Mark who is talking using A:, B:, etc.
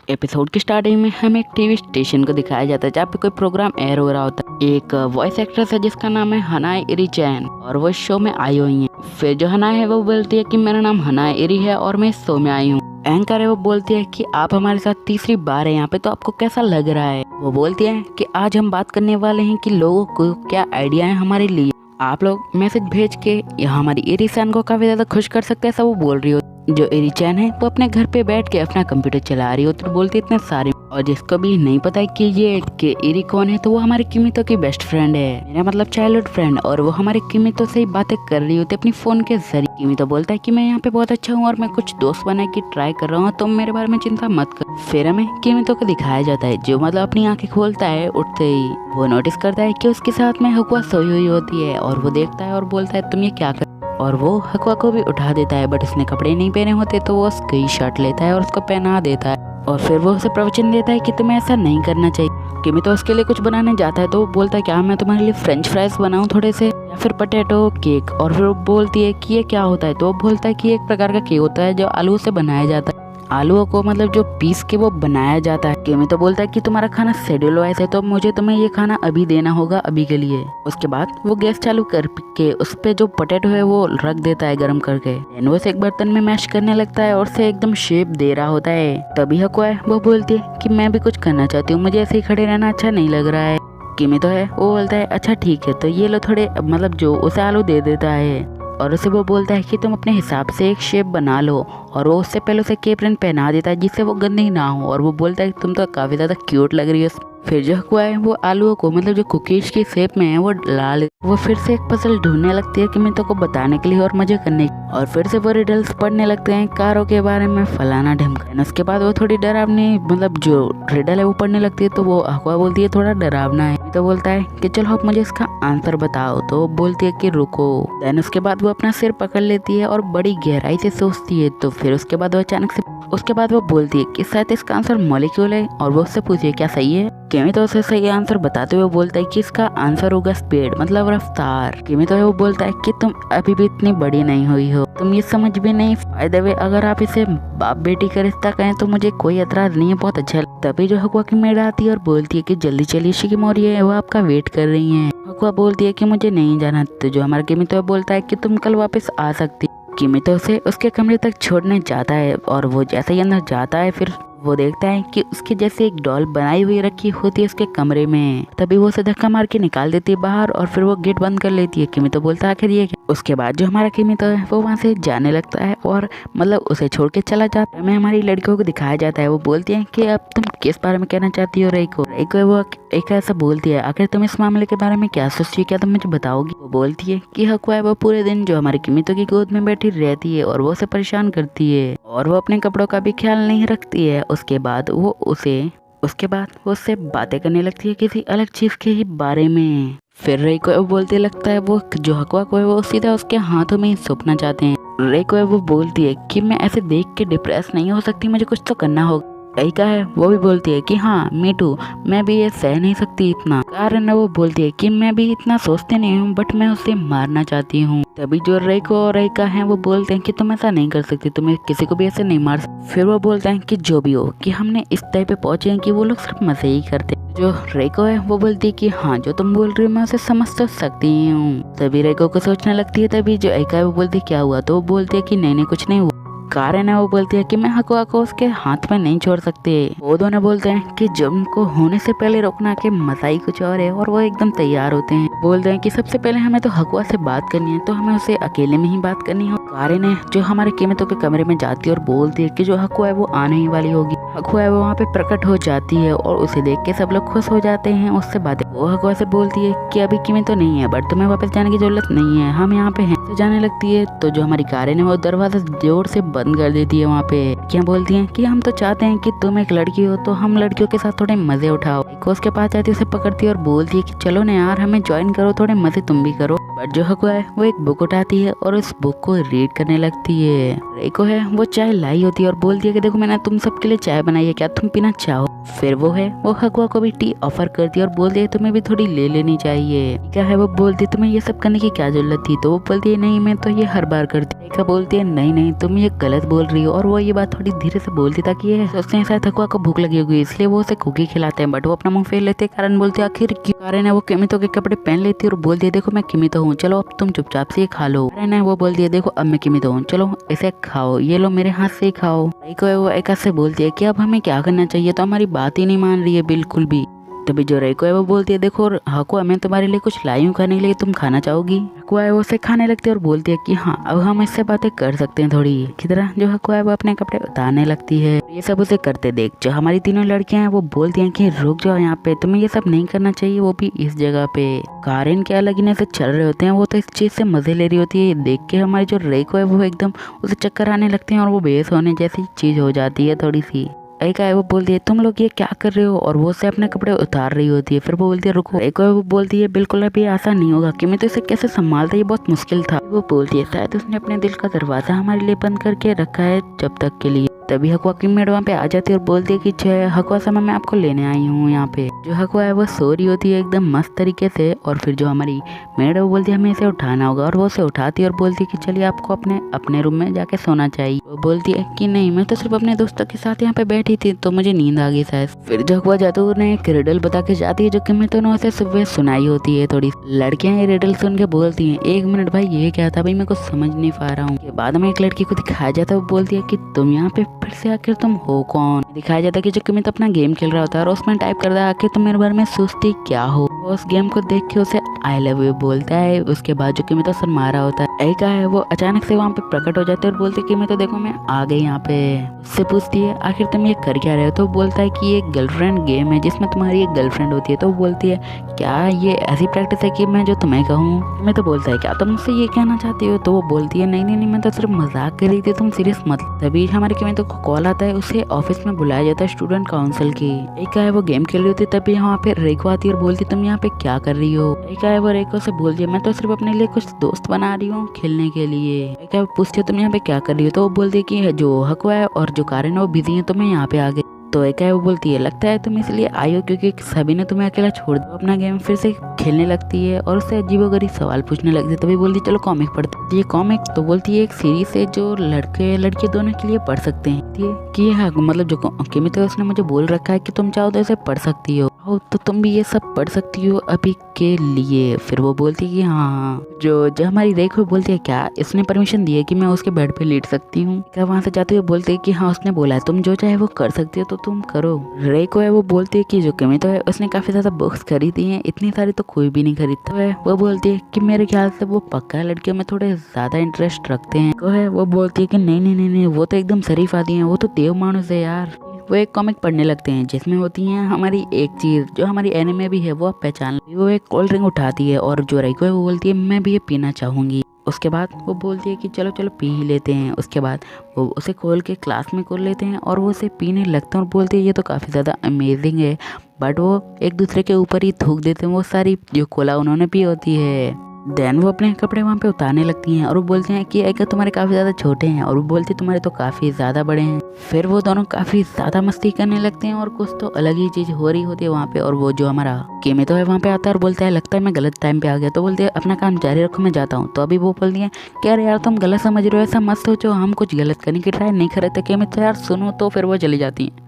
A: Episode की starting में हमें एक टीवी स्टेशन को दिखाया जाता है जहाँ पे कोई प्रोग्राम एयर हो रहा होता है। एक वॉइस एक्ट्रेस है जिसका नाम है हनाए इरी चैन और वो इस शो में आई हुई है। फिर जो हनाए है वो बोलती है कि मेरा नाम हनाए इरी है और मैं इस शो में आई हूँ। एंकर है वो बोलती है कि आप हमारे साथ तीसरी बार है यहाँ पे, तो आपको कैसा लग रहा है। वो बोलती है कि आज हम बात करने वाले हैं कि लोगों को क्या आइडिया है हमारे लिए, आप लोग मैसेज भेज के यहाँ हमारी इरी चैन को काफी ज्यादा खुश कर सकते हैं। ऐसा वो बोल रही हो। जो इरी चैन है वो अपने घर पे बैठ के अपना कंप्यूटर चला रही हो तो बोलती इतने सारे, और जिसको भी नहीं पता है कि इरी कौन है, तो वो हमारी किमितो की बेस्ट फ्रेंड है, मेरा मतलब चाइल्डहुड फ्रेंड। और वो हमारी किमितो से ही बातें कर रही होती है अपनी फोन के जरिए। किमितो बोलता है कि मैं यहाँ पे बहुत अच्छा हूँ और मैं कुछ दोस्त बनाने की ट्राई कर रहा हूँ, तुम मेरे बारे में चिंता मत कर। फिर हमें किमितो को दिखाया जाता है जो मतलब अपनी आंखें खोलता है उठते ही वो नोटिस करता है कि उसके साथ में हकुआ सोई हुई होती है, और वो देखता है और बोलता है तुम ये क्या कर, और वो हकुआ को भी उठा देता है। बट उसने कपड़े नहीं पहने होते तो वो उसकी शर्ट लेता है और उसको पहना देता है, और फिर वो उसे प्रवचन देता है कि तुम्हें ऐसा नहीं करना चाहिए। किमी तो उसके लिए कुछ बनाने जाता है तो वो बोलता है क्या मैं तुम्हारे लिए फ्रेंच फ्राइज बनाऊं थोड़े से, या फिर पोटैटो केक। और फिर वो बोलती है कि ये क्या होता है, तो वो बोलता है कि एक प्रकार का केक होता है जो आलू से बनाया जाता है, आलूओं को मतलब जो पीस के वो बनाया जाता है। किमी तो बोलता है कि तुम्हारा खाना शेड्यूल वाइज है तो मुझे तुम्हें ये खाना अभी देना होगा अभी के लिए। उसके बाद वो गैस चालू करके उस पे जो पोटैटो है वो रख देता है गर्म करके। देन वो एक बर्तन में मैश करने लगता है और उसे एकदम शेप दे रहा होता है। तभी हकुआ है वो बोलती है कि मैं भी कुछ करना चाहती हूँ, मुझे ऐसे ही खड़े रहना अच्छा नहीं लग रहा है। किमी तो है वो बोलता है अच्छा ठीक है, तो ये लो थोड़े, मतलब जो उसे आलू दे देता है, और उसे वो बोलता है कि तुम अपने हिसाब से एक शेप बना लो, और वो उससे पहले उसे केपरन पहना देता है जिससे वो गंदी ना हो, और वो बोलता है कि तुम तो काफी ज्यादा क्यूट लग रही हो। फिर जो हकुआ है वो आलूओं को मतलब जो कुकीज की शेप में है वो डाल, वो फिर से एक पजल ढूंढने लगती है किमितो को बताने के लिए और मजे करने की, और फिर से वो रिडल्स पढ़ने लगते हैं कारों के बारे में फलाना ढिमका। उसके बाद वो थोड़ी डरावनी मतलब जो रिडल है वो पढ़ने लगती है, तो वो हकुआ बोलती है थोड़ा डरावना है, तो बोलता है कि चलो अब मुझे इसका आंसर बताओ, तो वो बोलती है कि रुको। देन उसके बाद वो अपना सिर पकड़ लेती है और बड़ी गहराई से सोचती है, तो फिर उसके बाद वो अचानक से उसके बाद वो बोलती है कि शायद इसका आंसर मॉलिक्यूल है, और वो उससे पूछिए क्या सही है। किमी तो उसे सही आंसर बताते हुए बोलता है कि इसका आंसर होगा स्पीड मतलब रफ्तार। किमी तो है वो बोलता है कि तुम अभी भी इतनी बड़ी नहीं हुई हो, तुम ये समझ भी नहीं। फायदे वे अगर आप इसे बाप बेटी का रिश्ता कहें तो मुझे कोई एतराज नहीं है, बहुत अच्छा। तभी जो हकुआ की मेड आती है और बोलती है कि जल्दी चलिए, शिकिमोरी है वो आपका वेट कर रही है। हकुआ बोलती है कि मुझे नहीं जाना, तो जो हमारा किमी तो बोलता है कि तुम कल वापस आ सकती। किमी तो उसे उसके कमरे तक छोड़ने जाता है, और वो जैसे ही अंदर जाता है फिर वो देखता है कि उसके जैसे एक डॉल बनाई हुई रखी होती है उसके कमरे में। तभी वो उसे धक्का मार के निकाल देती है बाहर, और फिर वो गेट बंद कर लेती है। किमी तो बोलता है आखिर ये क्या? उसके बाद जो हमारा किमी तो है वो वहाँ से जाने लगता है और मतलब उसे छोड़ के चला जाता है। हमें हमारी लड़कियों को दिखाया जाता है, वो बोलती है कि अब तुम किस बारे में कहना चाहती हो रेको। वो एक ऐसा बोलती है आखिर तुम इस मामले के बारे में क्या सोचती है, क्या तुम मुझे बताओगी। वो बोलती है कि हकुआ वो पूरे दिन जो हमारी किमितो की गोद में बैठी रहती है और वो उसे परेशान करती है, और वो अपने कपड़ों का भी ख्याल नहीं रखती है। उसके बाद वो उससे बातें करने लगती है किसी अलग चीज के ही बारे में। फिर रेको वो बोलते लगता है वो जो हकुआ को है वो सीधा उसके हाथों में ही सौंपना चाहते हैं। रेको वो बोलती है कि मैं ऐसे देख के डिप्रेस नहीं हो सकती, मुझे कुछ तो करना होगा। एरिका है वो भी बोलती है कि हाँ मी टू, मैं भी ये सह नहीं सकती इतना। कारण वो बोलती है कि मैं भी इतना सोचती नहीं हूँ, बट मैं उसे मारना चाहती हूँ। तभी जो रेको और एरिका है वो बोलते हैं कि तुम ऐसा नहीं कर सकती, तुम्हें किसी को भी ऐसे नहीं मार सकती। फिर वो बोलते हैं कि जो भी हो कि हमने इस तय पे पहुंचे हैं कि वो लोग सिर्फ मजे ही करते। जो रेको है वो बोलती है कि हाँ जो तुम बोल रही हो मैं उसे समझ तो सकती हूँ। तभी रेको को सोचने लगती है। तभी जो एरिका है वो बोलती है क्या हुआ, तो वो बोलती है कि नहीं कुछ नहीं हुआ। कारण है वो बोलती है कि मैं हकुआ को उसके हाथ में नहीं छोड़ सकती। वो दोनों बोलते हैं कि जब को होने से पहले रोकना के मजा ही कुछ और है, और वो एकदम तैयार होते हैं। बोलते हैं कि सबसे पहले हमें तो हकुआ से बात करनी है, तो हमें उसे अकेले में ही बात करनी हो। कारण है जो हमारे किमितो के कमरे में जाती है और बोलती है कि जो हकुआ है वो आने ही वाली होगी। हकुआ है वो वहाँ पे प्रकट हो जाती है और उसे देख के सब लोग खुश हो जाते हैं उससे बातें। वो हकुआ से बोलती है कि अभी किमितो नहीं है, बट तुम्हें वापस जाने की जरूरत नहीं है, हम यहाँ पे हैं। तो जाने लगती है तो जो हमारी कारण है वो दरवाजा जोर से बंद कर देती है। वहाँ पे क्या बोलती हैं कि हम तो चाहते हैं कि तुम एक लड़की हो तो हम लड़कियों के साथ थोड़े मजे उठाओ। एक उसके पास जाती है, उसे पकड़ती है और बोलती है कि चलो ना यार हमें ज्वाइन करो, थोड़े मजे तुम भी करो। बट जो हकुआ है वो एक बुक उठाती है और उस बुक को रीड करने लगती है। रेको है वो चाय लाई होती है और बोलती है कि देखो मैंने तुम सबके लिए चाय बनाई है, क्या तुम पीना चाहो। फिर वो हकुआ को भी टी ऑफर करती है और बोलती है तुम्हें भी थोड़ी ले लेनी चाहिए। क्या है वो बोलती है तुम्हें ये सब करने की क्या जरूरत थी, तो वो बोलती है नहीं मैं तो ये हर बार करती। एका बोलती है नहीं नहीं तुम ये गलत बोल रही हो, और वो ये बात थोड़ी धीरे से बोलती ताकि ये सोचते हैं शायद हकुआ को भूख लगी होगी इसलिए वो उसे कुकी खिलाते हैं, बट वो अपना मुंह फेर लेते हैं। कारण बोलते हैं आखिर क्यों? कारण है वो किमितो के कपड़े पहन लेती है और बोलती है देखो मैं किमितो हूँ, चलो अब तुम चुपचाप से खा लो। कारण है वो बोलती है देखो अब मैं किमितो हूँ, चलो इसे खाओ, ये लो मेरे हाथ से ही खाओ। रेको है वो एका से बोलती है कि अब हमें क्या करना चाहिए, तो हमारी बात ही नहीं मान रही है बिल्कुल भी। तभी जो रेको है वो बोलती है देखो हकुआ मैं तुम्हारे लिए कुछ लाई हूँ खाने के लिए, तुम खाना चाहोगी? हकुआ है वो उसे खाने लगती है और बोलती है कि हाँ अब हम इससे बातें कर सकते हैं थोड़ी की तरह। जो हकुआ है वो अपने कपड़े उतारने लगती है। ये सब उसे करते देख जो हमारी तीनों लड़कियां हैं वो बोलती हैं कि रुक जाओ यहाँ पे, तुम्हें ये सब नहीं करना चाहिए, वो भी इस जगह पे। कारेन के अलग ही से चल रहे होते हैं, वो तो इस चीज से मजे ले रही होती है। देख के हमारी जो रेको है वो एकदम उसे चक्कर आने लगते हैं और वो बेहोश होने जैसी चीज हो जाती है थोड़ी सी। एका है वो बोलती है तुम लोग ये क्या कर रहे हो, और वो से अपने कपड़े उतार रही होती है। फिर वो बोलती है रुको। एका है वो बोलती है बिल्कुल अभी आसान नहीं होगा कि मैं तो इसे कैसे संभालता, ये बहुत मुश्किल था। वो बोलती है शायद उसने अपने दिल का दरवाजा हमारे लिए बंद करके रखा है जब तक के लिए। तभी हकुआ की मेड वहाँ पे आ जाती है और बोलती है कि हकुआ समय मैं आपको लेने आई हूँ यहाँ पे। जो हकुआ है वो सो रही होती है एकदम मस्त तरीके से, और फिर जो हमारी मेड है वो बोलती है हमें इसे उठाना होगा, और वो उसे उठाती है और बोलती है कि चलिए आपको अपने अपने रूम में जाके सोना चाहिए। वो बोलती है कि नहीं मैं तो सिर्फ अपने दोस्तों के साथ यहाँ पे बैठी थी तो मुझे नींद आ गई शायद। फिर जो हकुआ जाते उन्हें एक रिडल बता के जाती है जो कि मैं तो उसे सुबह सुनाई होती है। थोड़ी लड़कियां ये रिडल सुन के बोलती हैं एक मिनट भाई ये क्या था भाई, मैं कुछ समझ नहीं पा रहा हूँ। बाद में एक लड़की को दिखाया जाता है, वो बोलती है कि तुम यहाँ पे फिर से आखिर तुम हो कौन। दिखाया जाता है कि जो किमित अपना गेम खेल रहा होता है और उसमें टाइप करता है आखिर तुम मेरे बारे में सोचती क्या हो। वो उस गेम को देख के उसे आई लव यू बोलता है। उसके बाद जो किमित उसे मारा होता है एका है वो अचानक से वहाँ पे प्रकट हो जाते है और बोलते कि मैं तो देखो मैं आ गई यहाँ पे। उससे पूछती है आखिर तुम ये कर क्या रहे हो, तो बोलता है कि ये गर्लफ्रेंड गेम है जिसमें तुम्हारी एक गर्लफ्रेंड होती है। तो बोलती है क्या ये ऐसी प्रैक्टिस है कि मैं जो तुम्हें कहूँ। मैं तो बोलता है क्या तुम मुझसे ये कहना चाहती हो, तो वो बोलती है नहीं नहीं नहीं मैं तो सिर्फ मजाक कर रही थी, तुम सीरियस मत। तभी हमारे किमित को कॉल आता है, उसे ऑफिस में बुलाया जाता है स्टूडेंट काउंसिल की। एका है वो गेम खेल रही होती है, तभी यहाँ पे रेको आती है और बोलती तुम यहाँ पे क्या कर रही हो। एका है वो रेको से बोलती है मैं तो सिर्फ अपने लिए कुछ दोस्त बना रही हूँ खेलने के लिए। एका पूछती है तुम यहाँ पे क्या कर रही हो, तो वो बोलती है कि जो हकुआ है और जो कारण है वो बिजी है तो मैं यहाँ पे आ गई। तो एका है वो बोलती है लगता है तुम इसलिए आई हो क्योंकि सभी ने तुम्हें अकेला छोड़ दिया। अपना गेम फिर से खेलने लगती है और उससे अजीबोगरीब सवाल पूछने लगती है। तभी बोलती चलो कॉमिक पढ़ते हैं। ये कॉमिक तो बोलती है एक सीरीज है जो लड़के लड़के दोनों के लिए पढ़ सकते हैं कि हाँ मतलब जो किमित है उसने मुझे बोल रखा है कि तुम चाहो तो इसे पढ़ सकती हो, तो तुम भी ये सब पढ़ सकती हो अभी के लिए। फिर वो बोलती है कि हाँ। जो हमारी रेको बोलती है क्या इसने परमिशन दी है कि मैं उसके बेड पे लेट सकती हूँ। क्या वहाँ से जाते हुए बोलते है कि हाँ उसने बोला है तुम जो चाहे वो कर सकती हो तो तुम करो। रेको है वो बोलती है कि जो किमितो है उसने काफी ज्यादा बुक्स खरीदी हैं, इतनी सारी तो कोई भी नहीं खरीदता है। वो बोलती है कि मेरे ख्याल से वो पक्का लड़कियों में थोड़े ज्यादा इंटरेस्ट रखते हैं। वो बोलती है कि नहीं नहीं नहीं नहीं वो तो एकदम शरीफ आदमी है, वो तो देव मानुस है यार। वो एक कॉमिक पढ़ने लगते हैं जिसमें होती है हमारी एक चीज जो हमारी एनिमे भी है वो आप पहचान। वो एक कोल्ड ड्रिंक उठाती है और जो रेको है वो बोलती है मैं भी ये पीना चाहूंगी। उसके बाद वो बोलती है कि चलो चलो पी ही लेते हैं। उसके बाद वो उसे खोल के क्लास में खोल लेते हैं और वो उसे पीने लगते हैं और बोलते हैं ये तो काफ़ी ज़्यादा अमेजिंग है, बट वो एक दूसरे के ऊपर ही थूक देते हैं वो सारी जो कोला उन्होंने पी होती है। देन वो अपने कपड़े वहाँ पे उतारने लगती हैं और वो बोलते हैं कि एक तुम्हारे काफ़ी ज़्यादा छोटे हैं, और वो बोलती है तुम्हारे तो काफ़ी ज़्यादा बड़े हैं। फिर वो दोनों काफ़ी ज़्यादा मस्ती करने लगते हैं और कुछ तो अलग ही चीज़ हो रही होती है वहाँ पे। और वो जो हमारा किमितो है वहाँ पे आता है और बोलता है लगता है मैं गलत टाइम पे आ गया। तो बोलते हैं अपना काम जारी रखो मैं जाता हूँ। तो अभी वो बोलती है कि यार यार तुम गलत समझ रहे हो, ऐसा मत सोचो, हम कुछ गलत करने की ट्राई नहीं कर रहे थे। किमितो यार सुनो, तो फिर वो चली जाती है।